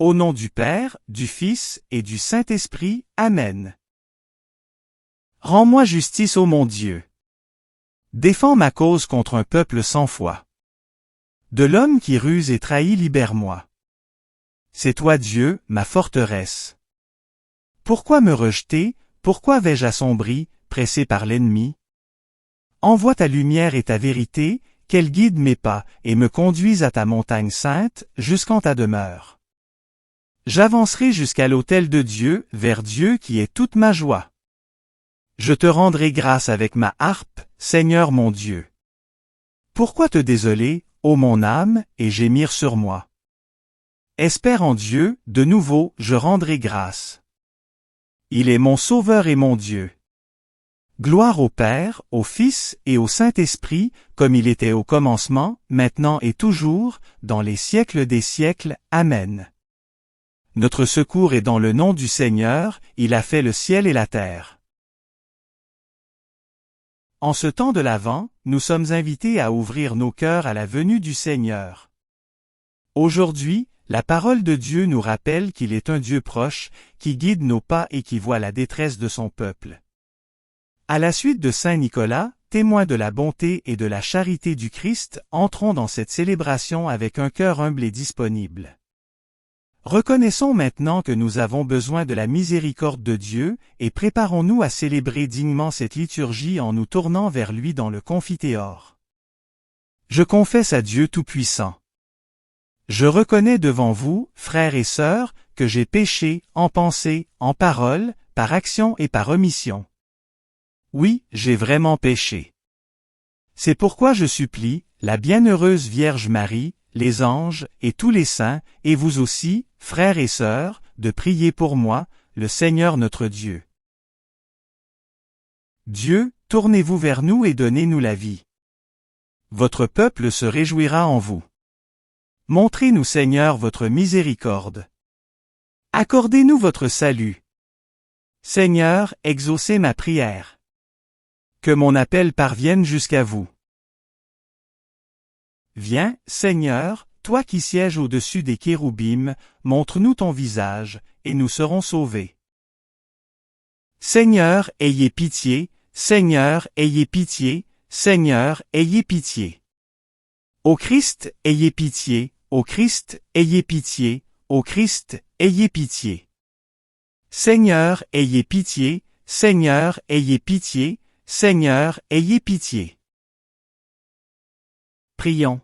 Au nom du Père, du Fils et du Saint-Esprit. Amen. Rends-moi justice, ô mon Dieu. Défends ma cause contre un peuple sans foi. De l'homme qui ruse et trahit, libère-moi. C'est toi Dieu, ma forteresse. Pourquoi me rejeter, pourquoi vais-je assombri, pressé par l'ennemi? Envoie ta lumière et ta vérité, qu'elle guide mes pas et me conduise à ta montagne sainte, jusqu'en ta demeure. J'avancerai jusqu'à l'autel de Dieu, vers Dieu qui est toute ma joie. Je te rendrai grâce avec ma harpe, Seigneur mon Dieu. Pourquoi te désoler, ô mon âme, et gémir sur moi? Espère en Dieu, de nouveau, je rendrai grâce. Il est mon Sauveur et mon Dieu. Gloire au Père, au Fils et au Saint-Esprit, comme il était au commencement, maintenant et toujours, dans les siècles des siècles. Amen. Notre secours est dans le nom du Seigneur, il a fait le ciel et la terre. En ce temps de l'Avent, nous sommes invités à ouvrir nos cœurs à la venue du Seigneur. Aujourd'hui, la parole de Dieu nous rappelle qu'il est un Dieu proche, qui guide nos pas et qui voit la détresse de son peuple. À la suite de Saint Nicolas, témoin de la bonté et de la charité du Christ, entrons dans cette célébration avec un cœur humble et disponible. Reconnaissons maintenant que nous avons besoin de la miséricorde de Dieu, et préparons-nous à célébrer dignement cette liturgie en nous tournant vers lui dans le confiteor. Je confesse à Dieu Tout-Puissant. Je reconnais devant vous, frères et sœurs, que j'ai péché, en pensée, en parole, par action et par omission. Oui, j'ai vraiment péché. C'est pourquoi je supplie, la bienheureuse Vierge Marie, les anges, et tous les saints, et vous aussi, frères et sœurs, de prier pour moi, le Seigneur notre Dieu. Dieu, tournez-vous vers nous et donnez-nous la vie. Votre peuple se réjouira en vous. Montrez-nous, Seigneur, votre miséricorde. Accordez-nous votre salut. Seigneur, exaucez ma prière. Que mon appel parvienne jusqu'à vous. Viens, Seigneur, toi qui sièges au-dessus des kéroubim, montre-nous ton visage, et nous serons sauvés. Seigneur, ayez pitié, Seigneur, ayez pitié, Seigneur, ayez pitié. Ô Christ, ayez pitié, ô Christ, ayez pitié, ô Christ, ayez pitié. Seigneur, ayez pitié, Seigneur, ayez pitié, Seigneur, ayez pitié. Prions.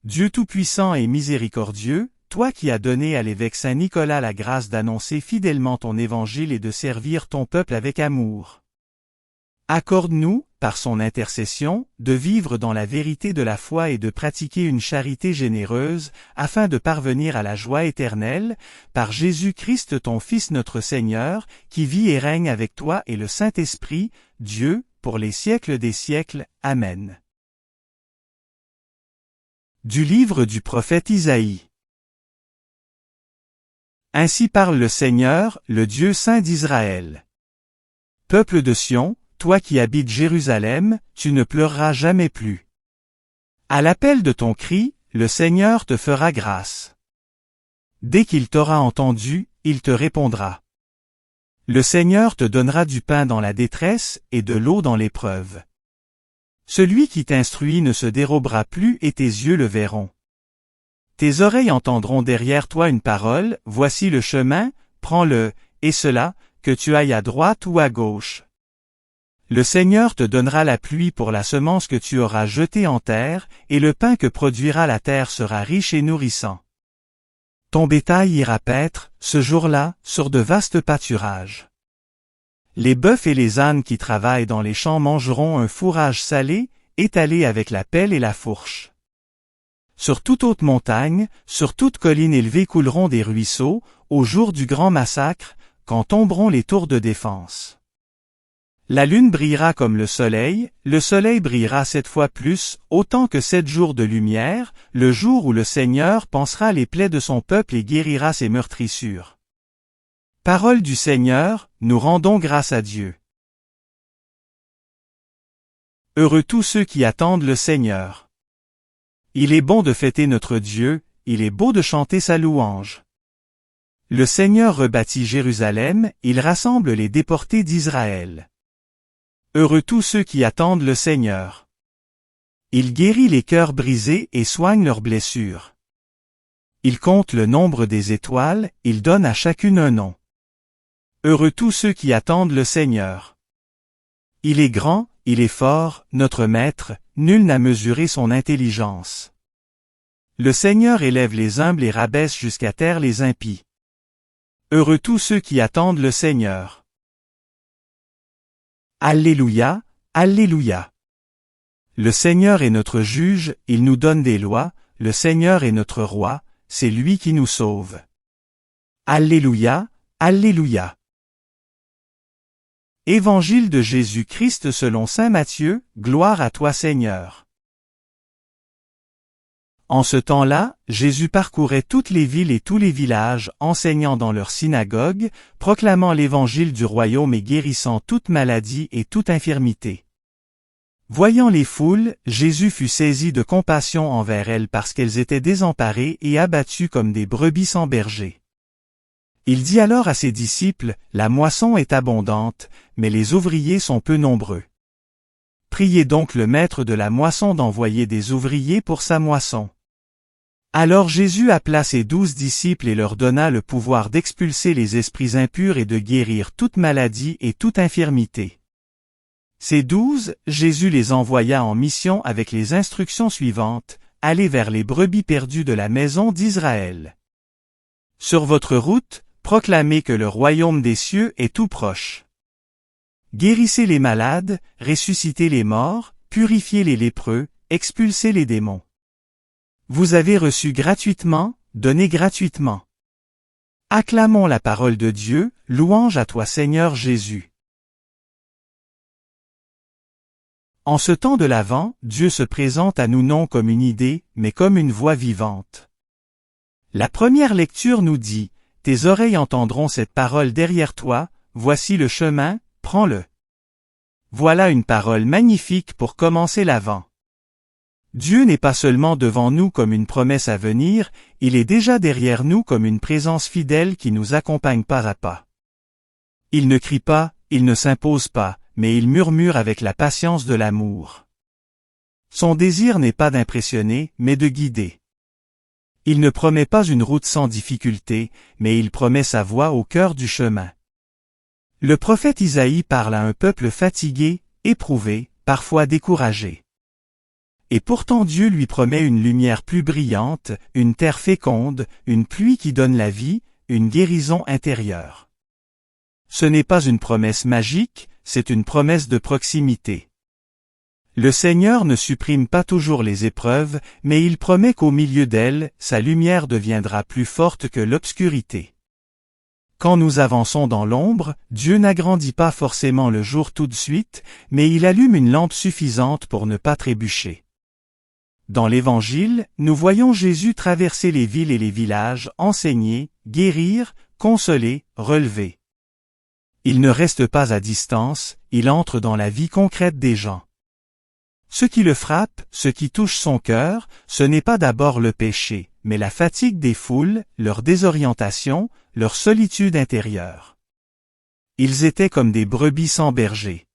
Dieu Tout-Puissant et miséricordieux, toi qui as donné à l'évêque Saint Nicolas la grâce d'annoncer fidèlement ton évangile et de servir ton peuple avec amour. Accorde-nous, par son intercession, de vivre dans la vérité de la foi et de pratiquer une charité généreuse, afin de parvenir à la joie éternelle, par Jésus-Christ ton Fils notre Seigneur, qui vit et règne avec toi et le Saint-Esprit, Dieu, pour les siècles des siècles. Amen. Du livre du prophète Isaïe. Ainsi parle le Seigneur, le Dieu saint d'Israël. Peuple de Sion, toi qui habites Jérusalem, tu ne pleureras jamais plus. À l'appel de ton cri, le Seigneur te fera grâce. Dès qu'il t'aura entendu, il te répondra. Le Seigneur te donnera du pain dans la détresse et de l'eau dans l'épreuve. Celui qui t'instruit ne se dérobera plus et tes yeux le verront. Tes oreilles entendront derrière toi une parole, voici le chemin, prends-le, et cela, que tu ailles à droite ou à gauche. Le Seigneur te donnera la pluie pour la semence que tu auras jetée en terre, et le pain que produira la terre sera riche et nourrissant. Ton bétail ira paître, ce jour-là, sur de vastes pâturages. Les bœufs et les ânes qui travaillent dans les champs mangeront un fourrage salé, étalé avec la pelle et la fourche. Sur toute haute montagne, sur toute colline élevée couleront des ruisseaux, au jour du grand massacre, quand tomberont les tours de défense. La lune brillera comme le soleil brillera 7 fois plus, autant que 7 jours de lumière, le jour où le Seigneur pansera les plaies de son peuple et guérira ses meurtrissures. Parole du Seigneur, nous rendons grâce à Dieu. Heureux tous ceux qui attendent le Seigneur. Il est bon de fêter notre Dieu, il est beau de chanter sa louange. Le Seigneur rebâtit Jérusalem, il rassemble les déportés d'Israël. Heureux tous ceux qui attendent le Seigneur. Il guérit les cœurs brisés et soigne leurs blessures. Il compte le nombre des étoiles, il donne à chacune un nom. Heureux tous ceux qui attendent le Seigneur. Il est grand, il est fort, notre Maître, nul n'a mesuré son intelligence. Le Seigneur élève les humbles et rabaisse jusqu'à terre les impies. Heureux tous ceux qui attendent le Seigneur. Alléluia, Alléluia. Le Seigneur est notre juge, il nous donne des lois, le Seigneur est notre roi, c'est lui qui nous sauve. Alléluia, Alléluia. Évangile de Jésus-Christ selon saint Matthieu, gloire à toi Seigneur. En ce temps-là, Jésus parcourait toutes les villes et tous les villages, enseignant dans leurs synagogues, proclamant l'évangile du royaume et guérissant toute maladie et toute infirmité. Voyant les foules, Jésus fut saisi de compassion envers elles parce qu'elles étaient désemparées et abattues comme des brebis sans berger. Il dit alors à ses disciples, « La moisson est abondante, mais les ouvriers sont peu nombreux. Priez donc le maître de la moisson d'envoyer des ouvriers pour sa moisson. » Alors Jésus appela ses 12 disciples et leur donna le pouvoir d'expulser les esprits impurs et de guérir toute maladie et toute infirmité. Ces 12, Jésus les envoya en mission avec les instructions suivantes, « Allez vers les brebis perdues de la maison d'Israël. Sur votre route, proclamez que le royaume des cieux est tout proche. Guérissez les malades, ressuscitez les morts, purifiez les lépreux, expulsez les démons. Vous avez reçu gratuitement, donnez gratuitement. Acclamons la parole de Dieu, louange à toi Seigneur Jésus. En ce temps de l'Avent, Dieu se présente à nous non comme une idée, mais comme une voix vivante. La première lecture nous dit, « Tes oreilles entendront cette parole derrière toi, voici le chemin, prends-le. » Voilà une parole magnifique pour commencer l'Avent. Dieu n'est pas seulement devant nous comme une promesse à venir, il est déjà derrière nous comme une présence fidèle qui nous accompagne pas à pas. Il ne crie pas, il ne s'impose pas, mais il murmure avec la patience de l'amour. Son désir n'est pas d'impressionner, mais de guider. Il ne promet pas une route sans difficulté, mais il promet sa voix au cœur du chemin. Le prophète Isaïe parle à un peuple fatigué, éprouvé, parfois découragé. Et pourtant Dieu lui promet une lumière plus brillante, une terre féconde, une pluie qui donne la vie, une guérison intérieure. Ce n'est pas une promesse magique, c'est une promesse de proximité. Le Seigneur ne supprime pas toujours les épreuves, mais il promet qu'au milieu d'elles, sa lumière deviendra plus forte que l'obscurité. Quand nous avançons dans l'ombre, Dieu n'agrandit pas forcément le jour tout de suite, mais il allume une lampe suffisante pour ne pas trébucher. Dans l'Évangile, nous voyons Jésus traverser les villes et les villages, enseigner, guérir, consoler, relever. Il ne reste pas à distance, il entre dans la vie concrète des gens. Ce qui le frappe, ce qui touche son cœur, ce n'est pas d'abord le péché, mais la fatigue des foules, leur désorientation, leur solitude intérieure. Ils étaient comme des brebis sans berger.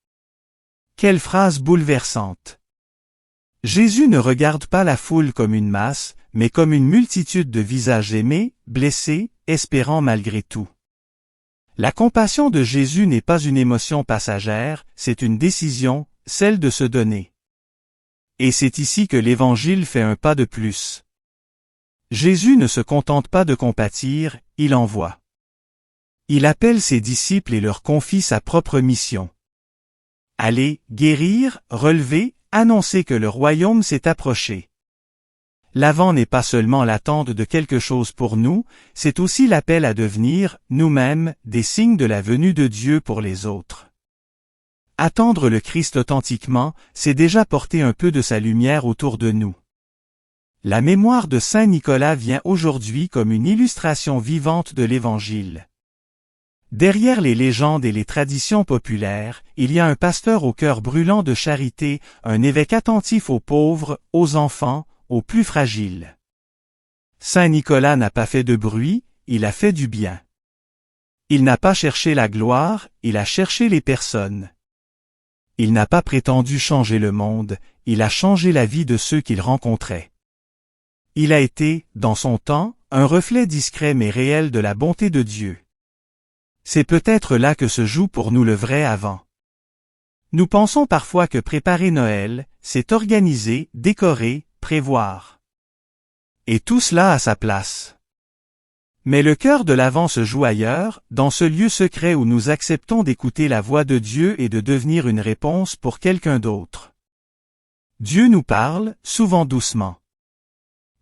Quelle phrase bouleversante! Jésus ne regarde pas la foule comme une masse, mais comme une multitude de visages aimés, blessés, espérant malgré tout. La compassion de Jésus n'est pas une émotion passagère, c'est une décision, celle de se donner. Et c'est ici que l'Évangile fait un pas de plus. Jésus ne se contente pas de compatir, il envoie. Il appelle ses disciples et leur confie sa propre mission. Allez, guérir, relever, annoncer que le royaume s'est approché. L'Avent n'est pas seulement l'attente de quelque chose pour nous, c'est aussi l'appel à devenir, nous-mêmes, des signes de la venue de Dieu pour les autres. Attendre le Christ authentiquement, c'est déjà porter un peu de sa lumière autour de nous. La mémoire de Saint Nicolas vient aujourd'hui comme une illustration vivante de l'Évangile. Derrière les légendes et les traditions populaires, il y a un pasteur au cœur brûlant de charité, un évêque attentif aux pauvres, aux enfants, aux plus fragiles. Saint Nicolas n'a pas fait de bruit, il a fait du bien. Il n'a pas cherché la gloire, il a cherché les personnes. Il n'a pas prétendu changer le monde, il a changé la vie de ceux qu'il rencontrait. Il a été, dans son temps, un reflet discret mais réel de la bonté de Dieu. C'est peut-être là que se joue pour nous le vrai avant. Nous pensons parfois que préparer Noël, c'est organiser, décorer, prévoir. Et tout cela a sa place. Mais le cœur de l'Avent se joue ailleurs, dans ce lieu secret où nous acceptons d'écouter la voix de Dieu et de devenir une réponse pour quelqu'un d'autre. Dieu nous parle, souvent doucement.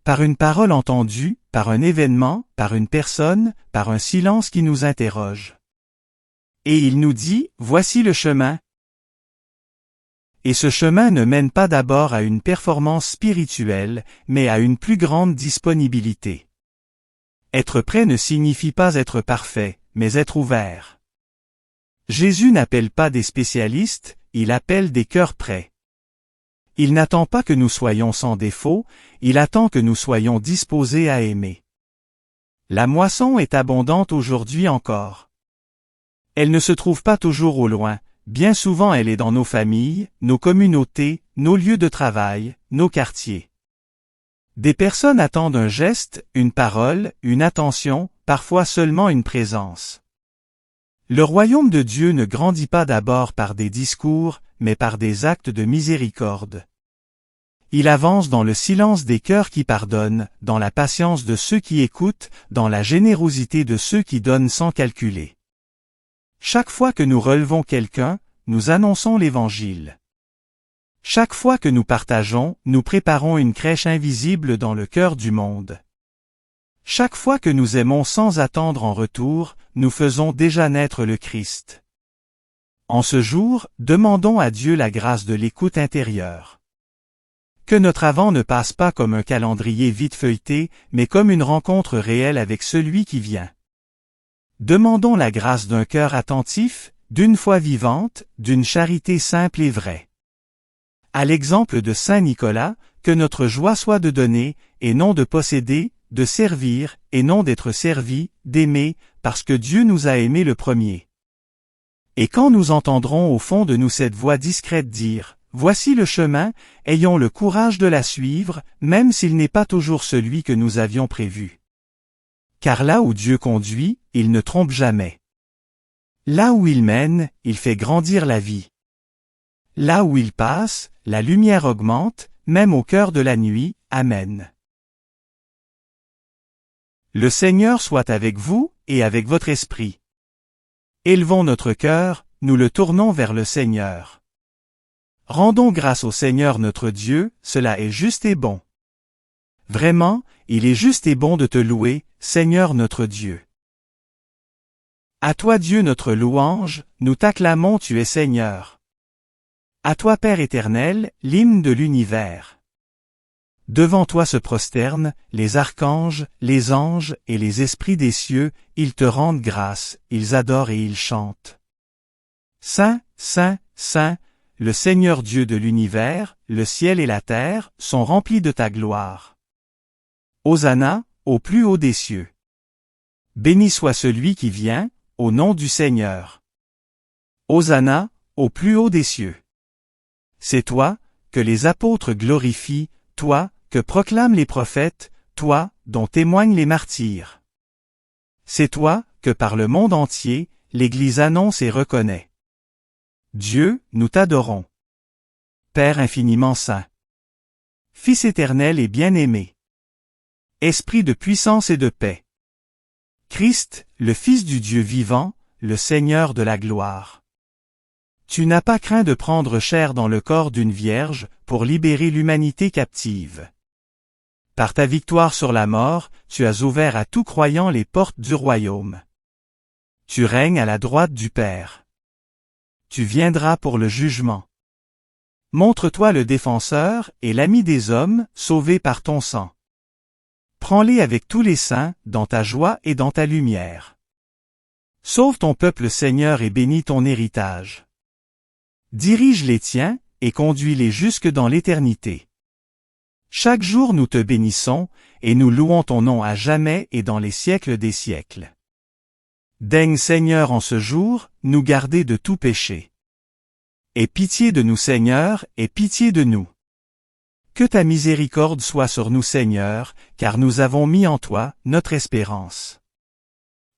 Par une parole entendue, par un événement, par une personne, par un silence qui nous interroge. Et il nous dit, voici le chemin. Et ce chemin ne mène pas d'abord à une performance spirituelle, mais à une plus grande disponibilité. Être prêt ne signifie pas être parfait, mais être ouvert. Jésus n'appelle pas des spécialistes, il appelle des cœurs prêts. Il n'attend pas que nous soyons sans défaut, il attend que nous soyons disposés à aimer. La moisson est abondante aujourd'hui encore. Elle ne se trouve pas toujours au loin, bien souvent elle est dans nos familles, nos communautés, nos lieux de travail, nos quartiers. Des personnes attendent un geste, une parole, une attention, parfois seulement une présence. Le royaume de Dieu ne grandit pas d'abord par des discours, mais par des actes de miséricorde. Il avance dans le silence des cœurs qui pardonnent, dans la patience de ceux qui écoutent, dans la générosité de ceux qui donnent sans calculer. Chaque fois que nous relevons quelqu'un, nous annonçons l'Évangile. Chaque fois que nous partageons, nous préparons une crèche invisible dans le cœur du monde. Chaque fois que nous aimons sans attendre en retour, nous faisons déjà naître le Christ. En ce jour, demandons à Dieu la grâce de l'écoute intérieure. Que notre Avent ne passe pas comme un calendrier vite feuilleté, mais comme une rencontre réelle avec celui qui vient. Demandons la grâce d'un cœur attentif, d'une foi vivante, d'une charité simple et vraie. À l'exemple de Saint Nicolas, que notre joie soit de donner, et non de posséder, de servir, et non d'être servi, d'aimer, parce que Dieu nous a aimés le premier. Et quand nous entendrons au fond de nous cette voix discrète dire « Voici le chemin », ayons le courage de la suivre, même s'il n'est pas toujours celui que nous avions prévu. Car là où Dieu conduit, il ne trompe jamais. Là où il mène, il fait grandir la vie. Là où il passe, la lumière augmente, même au cœur de la nuit. Amen. Le Seigneur soit avec vous, et avec votre esprit. Élevons notre cœur, nous le tournons vers le Seigneur. Rendons grâce au Seigneur notre Dieu, cela est juste et bon. Vraiment, il est juste et bon de te louer, Seigneur notre Dieu. À toi Dieu notre louange, nous t'acclamons tu es Seigneur. À toi Père éternel, l'hymne de l'univers. Devant toi se prosternent les archanges, les anges et les esprits des cieux, ils te rendent grâce, ils adorent et ils chantent. Saint, Saint, Saint, le Seigneur Dieu de l'univers, le ciel et la terre sont remplis de ta gloire. Hosanna, au plus haut des cieux. Béni soit celui qui vient, au nom du Seigneur. Hosanna, au plus haut des cieux. C'est toi, que les apôtres glorifient, toi, que proclament les prophètes, toi, dont témoignent les martyrs. C'est toi, que par le monde entier, l'Église annonce et reconnaît. Dieu, nous t'adorons. Père infiniment saint. Fils éternel et bien-aimé. Esprit de puissance et de paix. Christ, le Fils du Dieu vivant, le Seigneur de la gloire. Tu n'as pas craint de prendre chair dans le corps d'une vierge, pour libérer l'humanité captive. Par ta victoire sur la mort, tu as ouvert à tout croyant les portes du royaume. Tu règnes à la droite du Père. Tu viendras pour le jugement. Montre-toi le défenseur et l'ami des hommes, sauvés par ton sang. Prends-les avec tous les saints, dans ta joie et dans ta lumière. Sauve ton peuple Seigneur et bénis ton héritage. Dirige les tiens, et conduis-les jusque dans l'éternité. Chaque jour nous te bénissons, et nous louons ton nom à jamais et dans les siècles des siècles. Daigne Seigneur en ce jour, nous garder de tout péché. Aie pitié de nous Seigneur, aie pitié de nous. Que ta miséricorde soit sur nous Seigneur, car nous avons mis en toi notre espérance.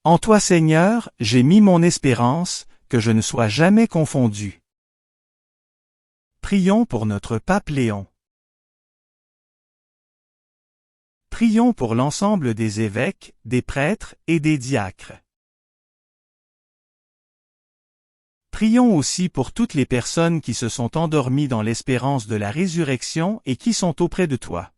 En toi Seigneur, j'ai mis mon espérance, que je ne sois jamais confondu. Prions pour notre pape Léon. Prions pour l'ensemble des évêques, des prêtres et des diacres. Prions aussi pour toutes les personnes qui se sont endormies dans l'espérance de la résurrection et qui sont auprès de toi.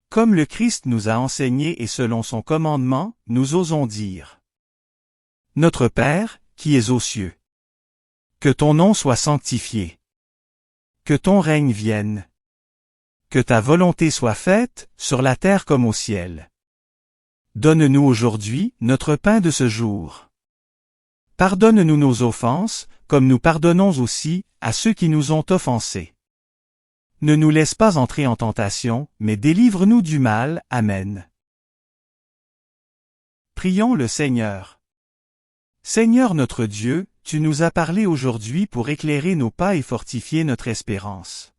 Comme le Christ nous a enseigné et selon son commandement, nous osons dire: Notre Père, qui es aux cieux. Que ton nom soit sanctifié. Que ton règne vienne. Que ta volonté soit faite, sur la terre comme au ciel. Donne-nous aujourd'hui notre pain de ce jour. Pardonne-nous nos offenses, comme nous pardonnons aussi à ceux qui nous ont offensés. Ne nous laisse pas entrer en tentation, mais délivre-nous du mal. Amen. Prions le Seigneur. Seigneur notre Dieu, tu nous as parlé aujourd'hui pour éclairer nos pas et fortifier notre espérance.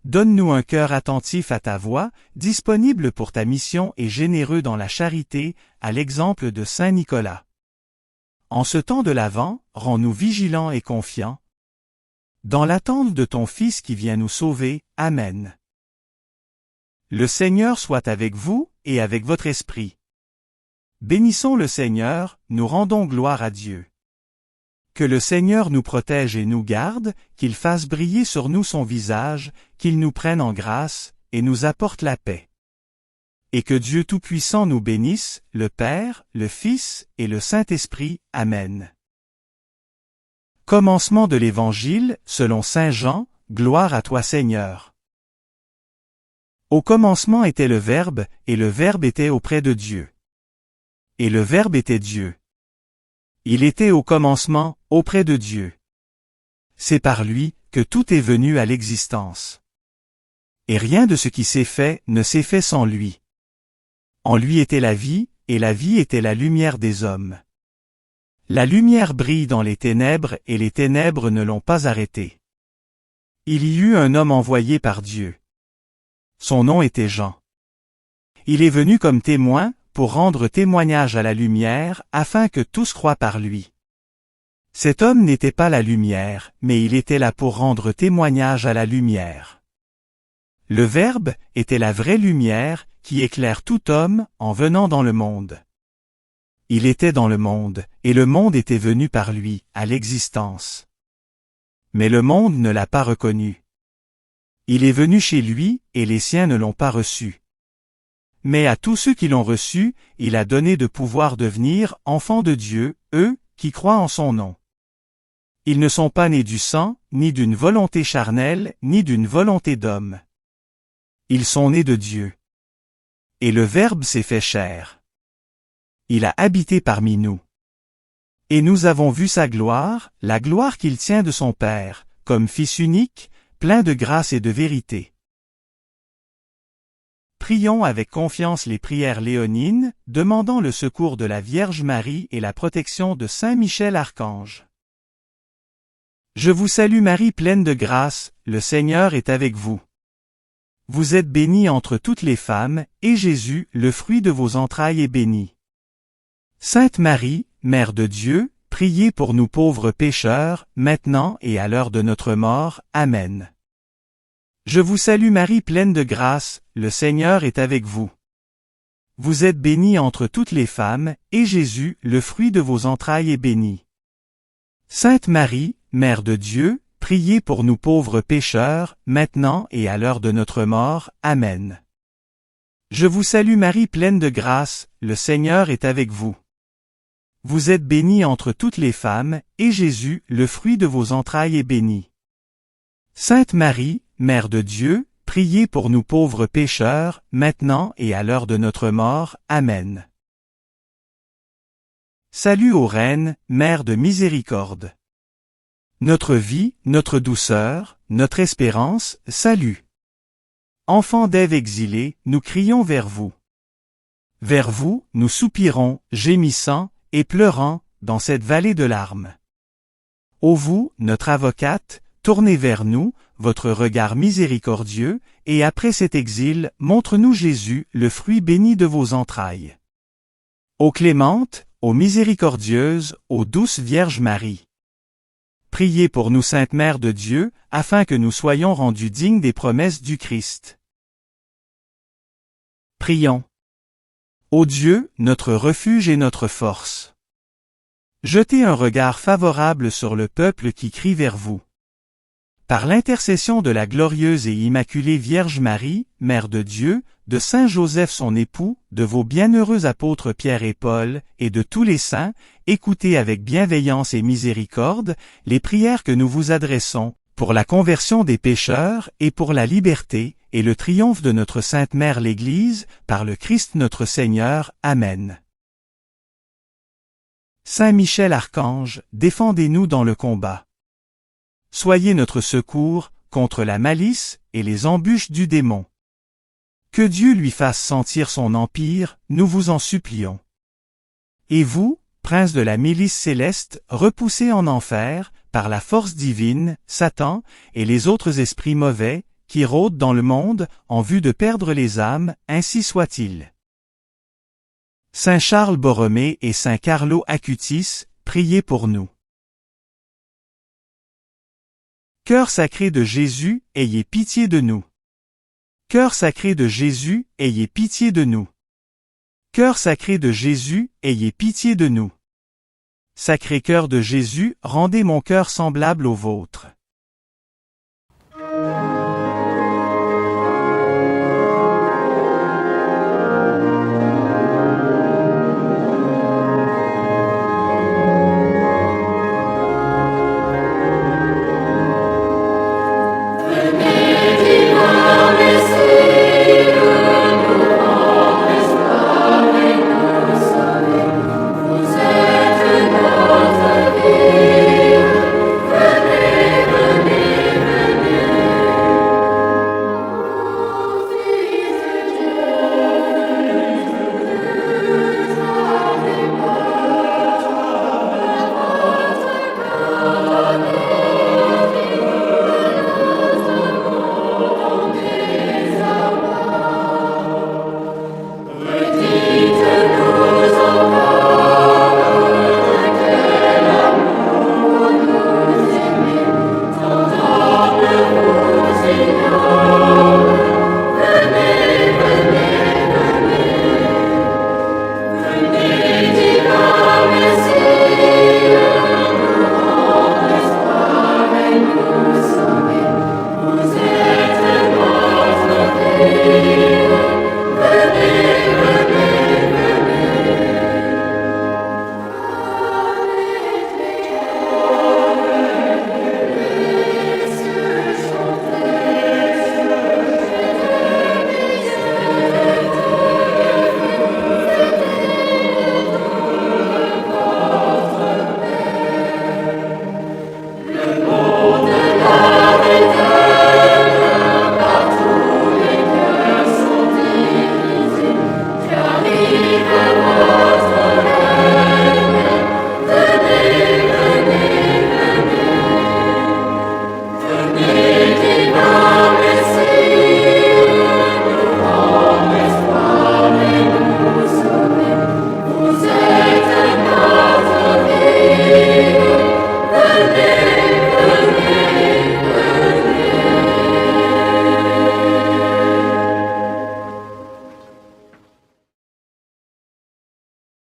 Donne-nous un cœur attentif à ta voix, disponible pour ta mission et généreux dans la charité, à l'exemple de Saint Nicolas. En ce temps de l'Avent, rends-nous vigilants et confiants. Dans l'attente de ton Fils qui vient nous sauver. Amen. Le Seigneur soit avec vous, et avec votre esprit. Bénissons le Seigneur, nous rendons gloire à Dieu. Que le Seigneur nous protège et nous garde, qu'il fasse briller sur nous son visage, qu'il nous prenne en grâce, et nous apporte la paix. Et que Dieu Tout-Puissant nous bénisse, le Père, le Fils et le Saint-Esprit. Amen. Commencement de l'Évangile, selon Saint Jean, gloire à toi Seigneur. Au commencement était le Verbe, et le Verbe était auprès de Dieu. Et le Verbe était Dieu. Il était au commencement, auprès de Dieu. C'est par lui que tout est venu à l'existence. Et rien de ce qui s'est fait ne s'est fait sans lui. En lui était la vie, et la vie était la lumière des hommes. La lumière brille dans les ténèbres et les ténèbres ne l'ont pas arrêtée. Il y eut un homme envoyé par Dieu. Son nom était Jean. Il est venu comme témoin, pour rendre témoignage à la lumière, afin que tous croient par lui. Cet homme n'était pas la lumière, mais il était là pour rendre témoignage à la lumière. Le Verbe était la vraie lumière, qui éclaire tout homme, en venant dans le monde. Il était dans le monde, et le monde était venu par lui, à l'existence. Mais le monde ne l'a pas reconnu. Il est venu chez lui, et les siens ne l'ont pas reçu. Mais à tous ceux qui l'ont reçu, il a donné de pouvoir devenir enfants de Dieu, eux, qui croient en son nom. Ils ne sont pas nés du sang, ni d'une volonté charnelle, ni d'une volonté d'homme. Ils sont nés de Dieu. Et le Verbe s'est fait chair. Il a habité parmi nous. Et nous avons vu sa gloire, la gloire qu'il tient de son Père, comme Fils unique, plein de grâce et de vérité. Prions avec confiance les prières léonines, demandant le secours de la Vierge Marie et la protection de Saint Michel Archange. Je vous salue Marie pleine de grâce, le Seigneur est avec vous. Vous êtes bénie entre toutes les femmes, et Jésus, le fruit de vos entrailles, est béni. Sainte Marie, Mère de Dieu, priez pour nous pauvres pécheurs, maintenant et à l'heure de notre mort. Amen. Je vous salue Marie pleine de grâce, le Seigneur est avec vous. Vous êtes bénie entre toutes les femmes, et Jésus, le fruit de vos entrailles, est béni. Sainte Marie, Mère de Dieu, priez pour nous pauvres pécheurs, maintenant et à l'heure de notre mort. Amen. Je vous salue Marie pleine de grâce, le Seigneur est avec vous. Vous êtes bénie entre toutes les femmes, et Jésus, le fruit de vos entrailles, est béni. Sainte Marie, Mère de Dieu, priez pour nous pauvres pécheurs, maintenant et à l'heure de notre mort. Amen. Salut aux reines, Mère de miséricorde. Notre vie, notre douceur, notre espérance, salut. Enfants d'Ève exilés, nous crions vers vous. Vers vous, nous soupirons, gémissant, et pleurant, dans cette vallée de larmes. Ô vous, notre avocate, tournez vers nous, votre regard miséricordieux, et après cet exil, montre-nous Jésus, le fruit béni de vos entrailles. Ô clémente, ô miséricordieuse, ô douce Vierge Marie. Priez pour nous, Sainte Mère de Dieu, afin que nous soyons rendus dignes des promesses du Christ. Prions. Ô Dieu, notre refuge et notre force. Jetez un regard favorable sur le peuple qui crie vers vous. Par l'intercession de la glorieuse et immaculée Vierge Marie, Mère de Dieu, de Saint Joseph son époux, de vos bienheureux apôtres Pierre et Paul, et de tous les saints, écoutez avec bienveillance et miséricorde les prières que nous vous adressons, pour la conversion des pécheurs et pour la liberté, et le triomphe de notre Sainte Mère l'Église, par le Christ notre Seigneur. Amen. Saint Michel Archange, défendez-nous dans le combat. Soyez notre secours contre la malice et les embûches du démon. Que Dieu lui fasse sentir son empire, nous vous en supplions. Et vous, prince de la milice céleste, repoussez en enfer, par la force divine, Satan et les autres esprits mauvais, qui rôdent dans le monde, en vue de perdre les âmes, ainsi soit-il. Saint Charles Borromée et Saint Carlo Acutis, priez pour nous. Cœur sacré de Jésus, ayez pitié de nous. Cœur sacré de Jésus, ayez pitié de nous. Cœur sacré de Jésus, ayez pitié de nous. Sacré cœur de Jésus, rendez mon cœur semblable au vôtre.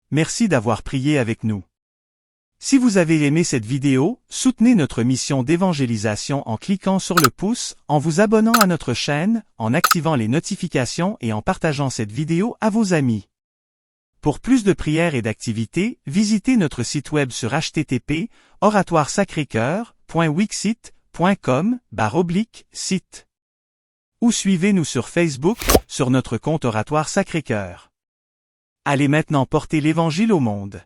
Merci d'avoir prié avec nous. Si vous avez aimé cette vidéo, soutenez notre mission d'évangélisation en cliquant sur le pouce, en vous abonnant à notre chaîne, en activant les notifications et en partageant cette vidéo à vos amis. Pour plus de prières et d'activités, visitez notre site web sur http://oratoiresacrécoeur.wixsite.com/site. Ou suivez-nous sur Facebook, sur notre compte Oratoire Sacré-Cœur. Allez maintenant porter l'Évangile au monde.